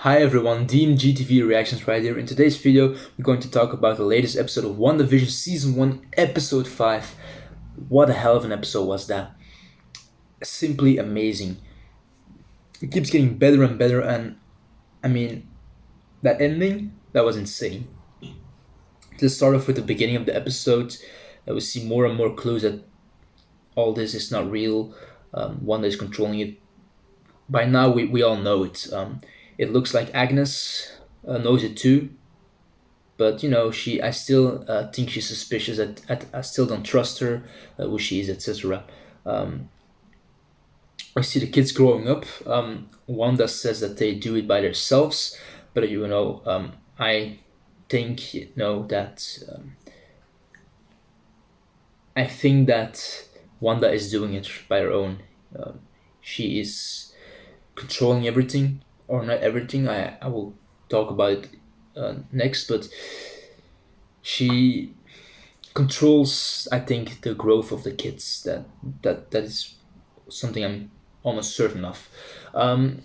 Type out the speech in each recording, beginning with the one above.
Hi everyone, DMGTV Reactions right here. In today's video, we're going to talk about the latest episode of WandaVision Season 1, Episode 5. What a hell of an episode was that. Simply amazing. It keeps getting better and better, and I mean, that ending, that was insane. Let's start off with the beginning of the episode. We see more and more clues that all this is not real. Wanda is controlling it. By now, we all know it. It looks like Agnes knows it too, but I still think she's suspicious. I still don't trust her, who she is, etc. I see the kids growing up. Wanda says that they do it by themselves, but I think I think that Wanda is doing it by her own. She is controlling everything, or not everything. I will talk about it next, but she controls, I think, the growth of the kids. That is something I'm almost certain of. In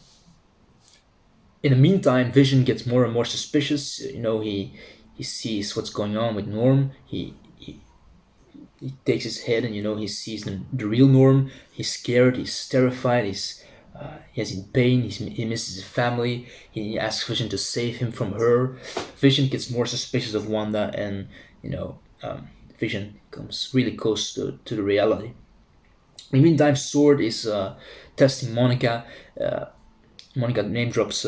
the meantime, Vision gets more and more suspicious. He sees what's going on with Norm. He takes his head, and he sees the real Norm. He's scared. He's terrified. He's in pain. He misses his family. He asks Vision to save him from her. Vision gets more suspicious of Wanda, and Vision comes really close to the reality. In the meantime, Sword is testing Monica. Monica name drops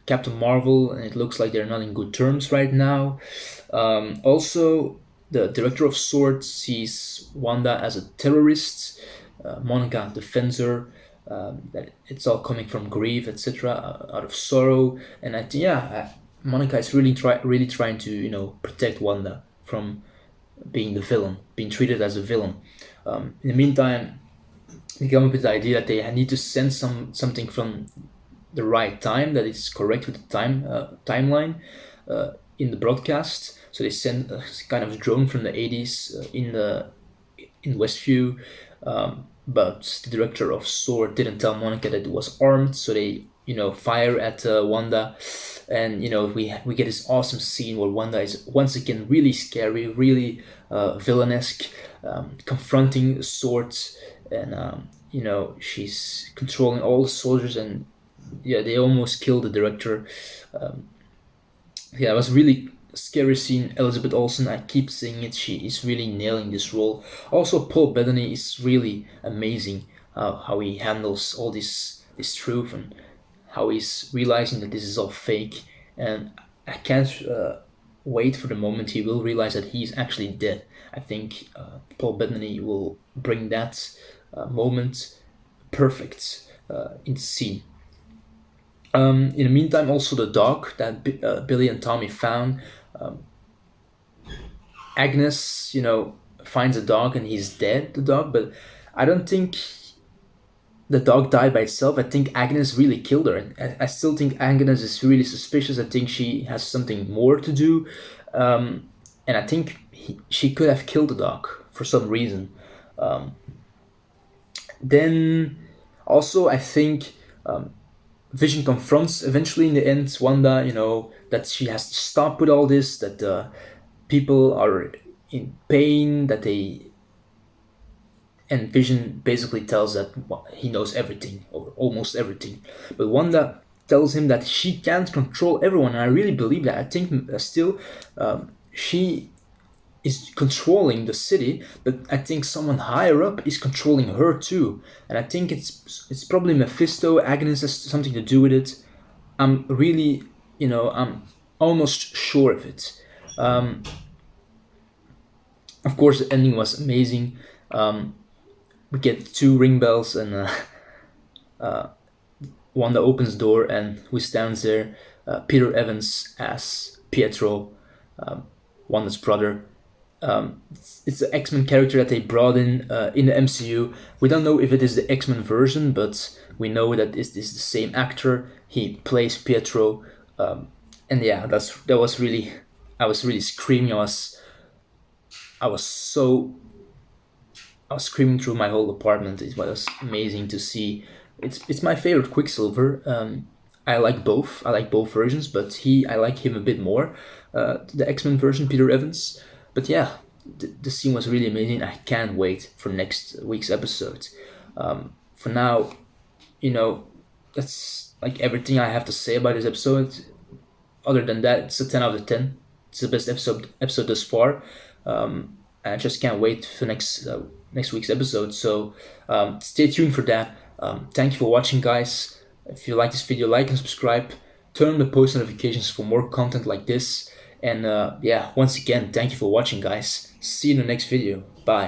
Captain Marvel, and it looks like they're not in good terms right now. Also, the director of Sword sees Wanda as a terrorist. Monica defends her. That it's all coming from grief, etc., out of sorrow, and Monica is really trying to protect Wanda from being the villain, being treated as a villain. In the meantime, they come up with the idea that they need to send something from the right time that is correct with the timeline in the broadcast. So they send a kind of drone from the 80s in Westview, but the director of Sword didn't tell Monica that it was armed, so they fire at Wanda, and we get this awesome scene where Wanda is once again really scary, really villainesque, confronting Sword, and she's controlling all the soldiers, and they almost kill the director. It was really scary scene. Elizabeth Olsen, I keep saying it, she is really nailing this role. Also, Paul Bettany is really amazing, how he handles all this truth, and how he's realizing that this is all fake. And I can't wait for the moment he will realize that he's actually dead. I think Paul Bettany will bring that moment perfect in the scene. In the meantime, also the dog that Billy and Tommy found. Agnes, finds a dog and he's dead, the dog, but I don't think the dog died by itself. I think Agnes really killed her, and I still think Agnes is really suspicious. I think she has something more to do, and I think she could have killed the dog for some reason. Then also, I think Vision confronts eventually in the end Wanda, that she has to stop with all this, that people are in pain, and Vision basically tells that he knows everything, or almost everything. But Wanda tells him that she can't control everyone, and I really believe that. I think still she is controlling the city, but I think someone higher up is controlling her too. And I think it's probably Mephisto. Agnes has something to do with it. I'm really, I'm almost sure of it. Of course, the ending was amazing. We get 2 ring bells, and Wanda opens the door, and who stands there? Peter Evans as Pietro, Wanda's brother. It's the X-Men character that they brought in the MCU. We don't know if it is the X-Men version, but we know that this is the same actor. He plays Pietro, and yeah, that was really. I was really screaming. I was screaming through my whole apartment. It was amazing to see. It's my favorite Quicksilver. I like both. I like both versions, but I like him a bit more. The X-Men version, Peter Evans. But yeah, the scene was really amazing. I can't wait for next week's episode. For now, you know, that's like everything I have to say about this episode. Other than that, it's a 10 out of 10. It's the best episode thus far. And I just can't wait for next week's episode. So stay tuned for that. Thank you for watching, guys. If you like this video, like and subscribe. Turn on the post notifications for more content like this. And yeah, once again, thank you for watching, guys. See you in the next video. Bye.